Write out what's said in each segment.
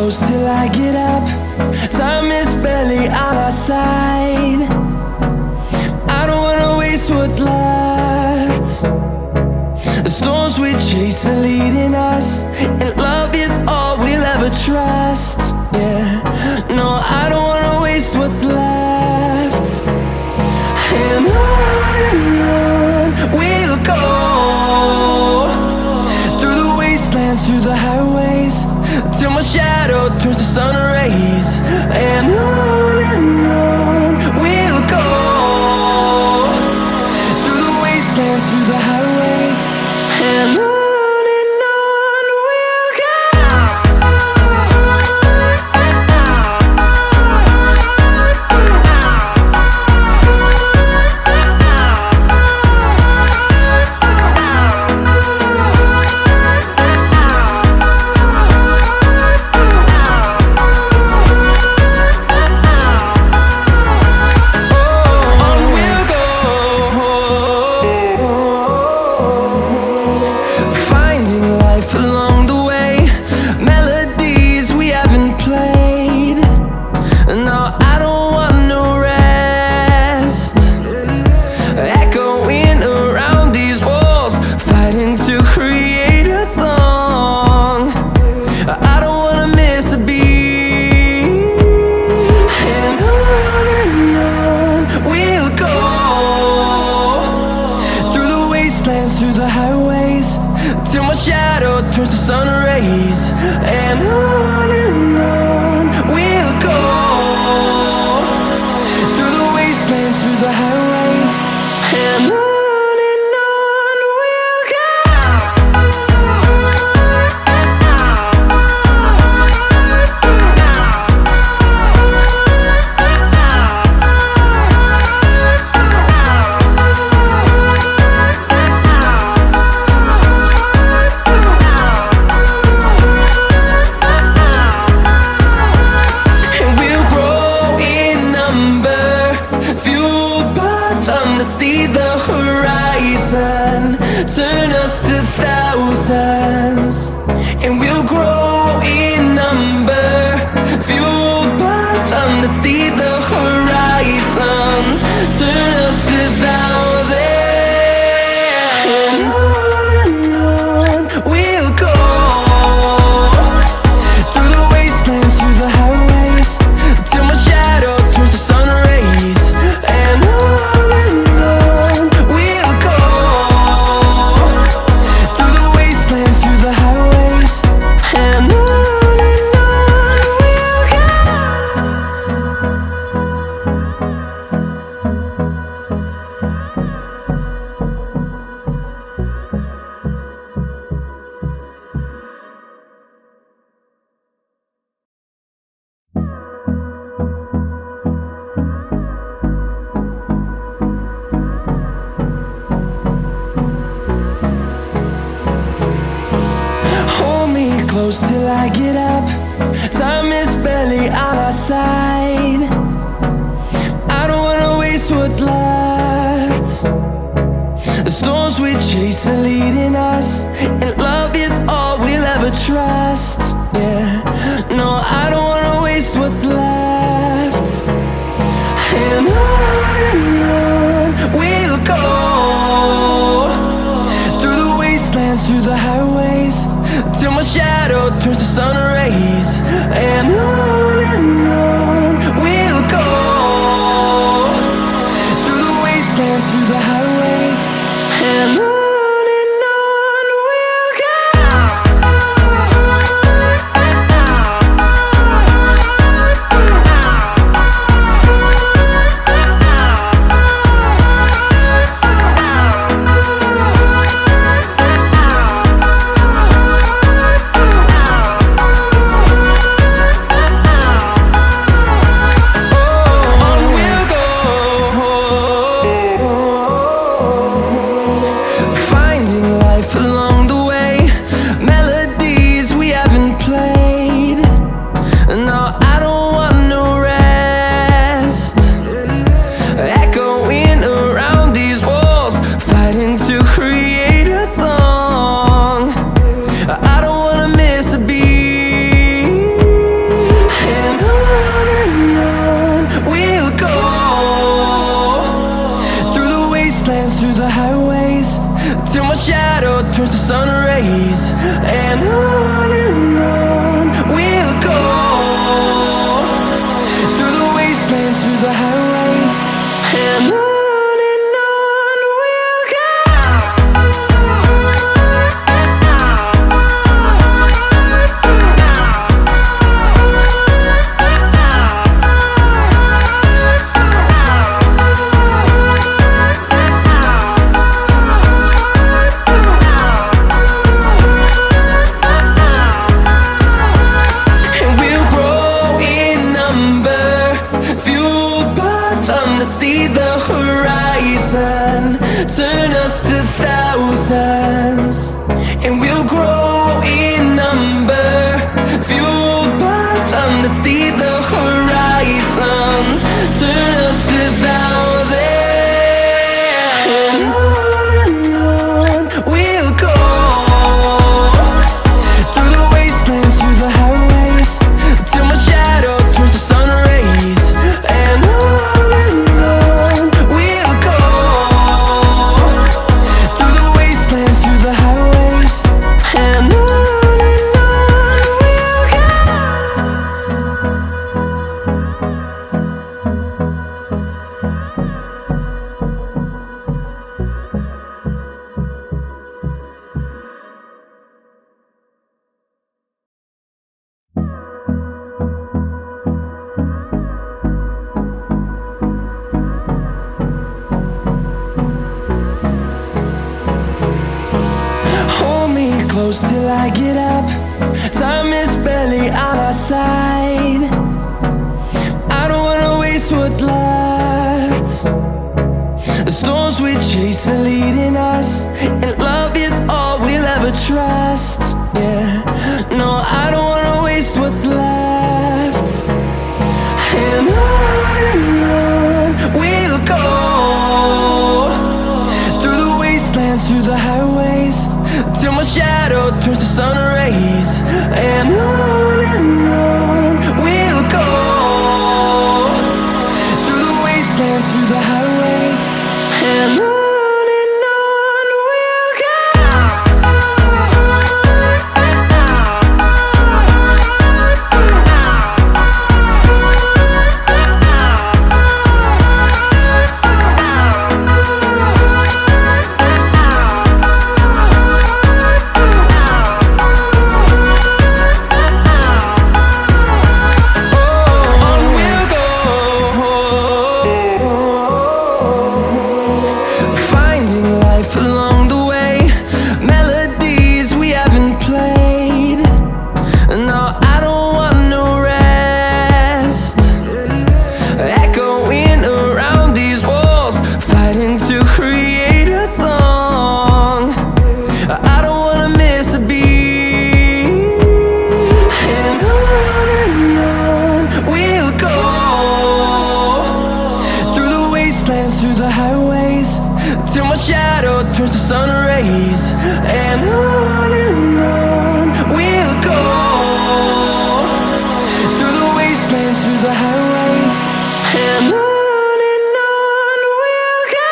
close till I get up. Time is barely on our side. I don't wanna waste what's left. The storms we chase are leading us, and love is all we'll ever trust. Yeah, no, I don't wanna waste what's left. And on we'll go, through the wastelands, through the highways, till my shadow turns to sun rays. And on we'll go, through the wastelands, through the highways, and on. Through the highways, till my shadow turns to sun rays. And on we'll go, through the wastelands, through the highways, and on. See the horizon turn us to thousands, and we'll grow in number, fueled by them to see the horizon turn us to thousands. And on we'll go, through the wastelands, through the highways, till my shadow turns to sun rays. And close till I get up. Time is barely on our side. I don't wanna waste what's left. The storms we chase are leading us, and love is all we'll ever trust. Yeah, no, I don't wanna waste what's left. And on we'll go, through the wastelands, through the highways, till my shadow turns to sun rays. And on sun rays. And on we'll go, through the wastelands, through the highways. And on we'll go. See the horizon, turn us to thousands, and we'll grow in number, fueled by them to see the horizon, turn us to thousands. And on we'll go, through the wastelands, through the highways, till my shadow turns to sun rays. And close till I get up. Time is barely on our side. I don't wanna waste what's left. The storms we chase are leading us, and love is all we'll ever trust. Yeah, no, I don't wanna waste what's left. And on we'll go, through the wastelands, through the highways, till my shadow turns to sun rays. And on we'll go, through the wastelands, through the highways. And on we'll go. Through the highways, till my shadow turns to sun rays. And on we'll go, through the wastelands, through the highways. And on we'll go.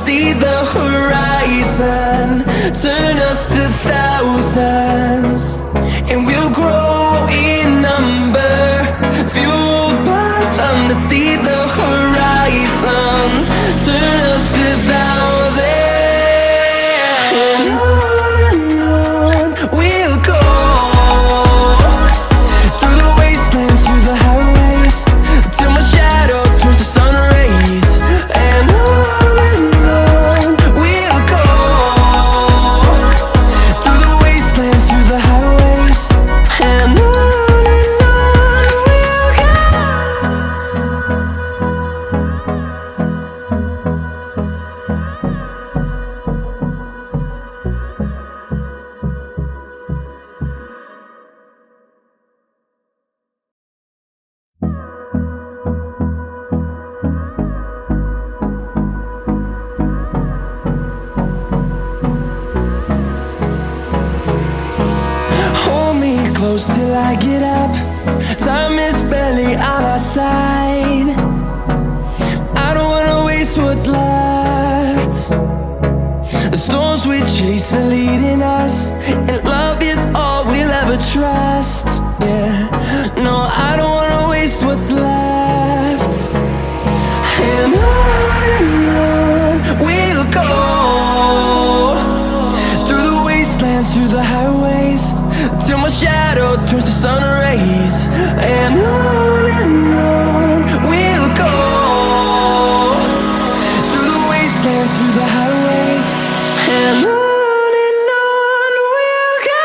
See the horizon, turn us to thousands, and we'll grow in number, fueled by them to see the horizon, turn us to thousands. And on we'll go, through the wastelands, through the highways, till my shadow turns to sun rays. And on we'll go, close till I get up. Time is barely on our side. I don't wanna waste what's left. The storms we chase are leading us, and love is all we'll ever trust. Yeah, no, I don't wanna waste what's left. And on we'll go, through the wastelands, through the highways, till my shadow turns to sun rays. And on we'll go, through the wastelands, through the highways, and on we'll go.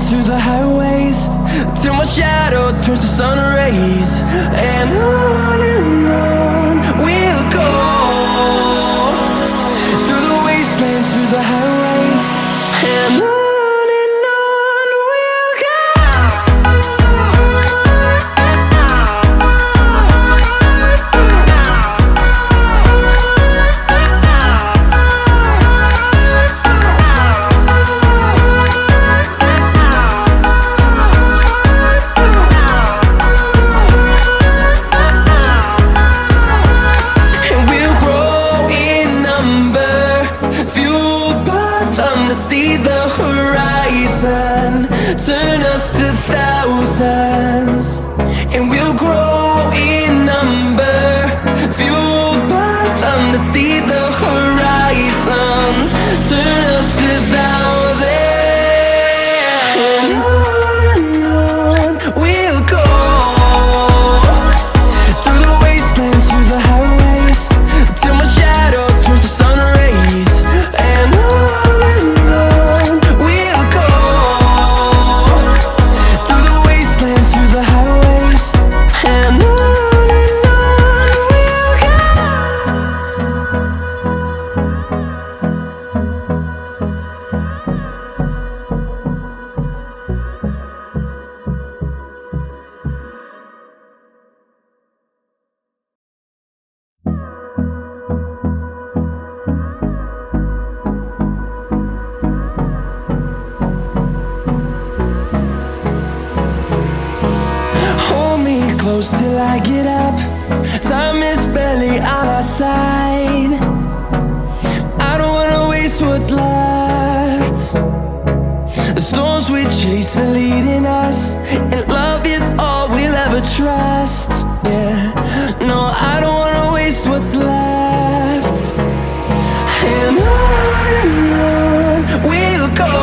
Through the highways, till my shadow turns to sun rays. And on we'll go, through the wastelands, through the highways, and on we'll go. See the horizon turn us to thousands, and we'll grow in number, fueled by them to see the horizon turn us to thousands. And on we'll go, through the wastelands, through the highways, till my shadow turns to sun rays. And close till I get up. Time is barely on our side. I don't wanna waste what's left. The storms we chase are leading us, and love is all we'll ever trust. Yeah, no, I don't wanna waste what's left. And on we'll go,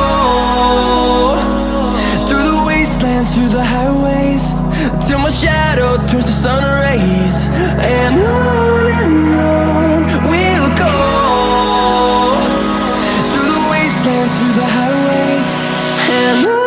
through the wastelands, through the highways, till my shadow turns to sun rays. And on we'll go, through the wastelands, through the highways, and on.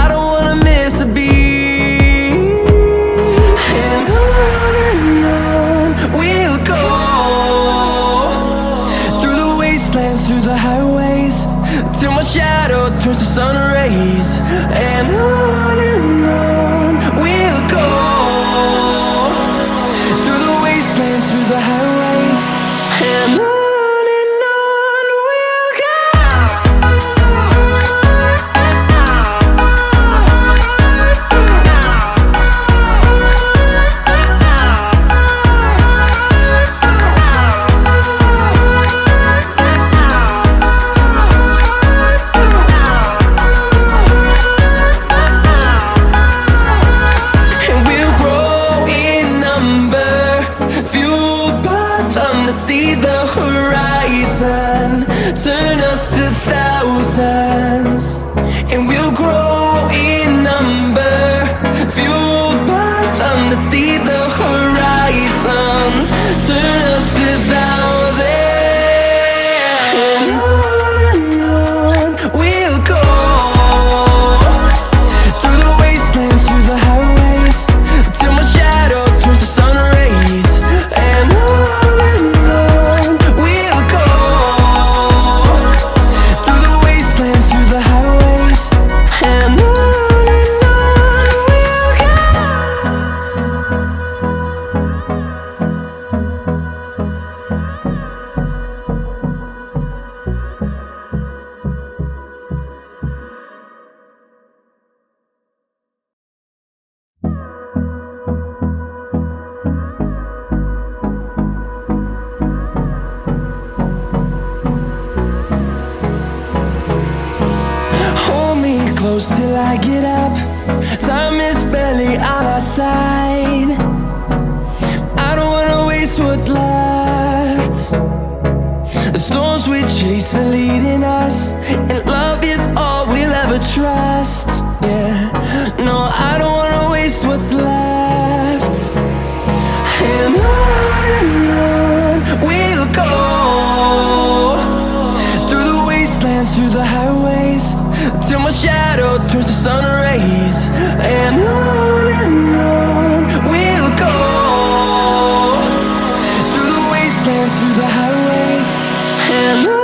I don't wanna miss a beat. my shadow turns to sun rays. And on we'll go, through the wastelands, through the highways. And on we'll go. See the horizon, turn us to thousands, and we'll grow in number, fueled by them to see the horizon, turn us to thousands, and on we'll go, through the wastelands, through the highways, till my shadow turns to sun rays. And close till I get up. Time is barely on our side. I don't wanna waste what's left. The storms we chase are leading us, and love is all we'll ever trust. Yeah, no, I don't wanna waste what's left. And on we'll go, through the wastelands, through the highways, till my shadow turns to sun rays. And on we'll go, through the wastelands, through the highways. And on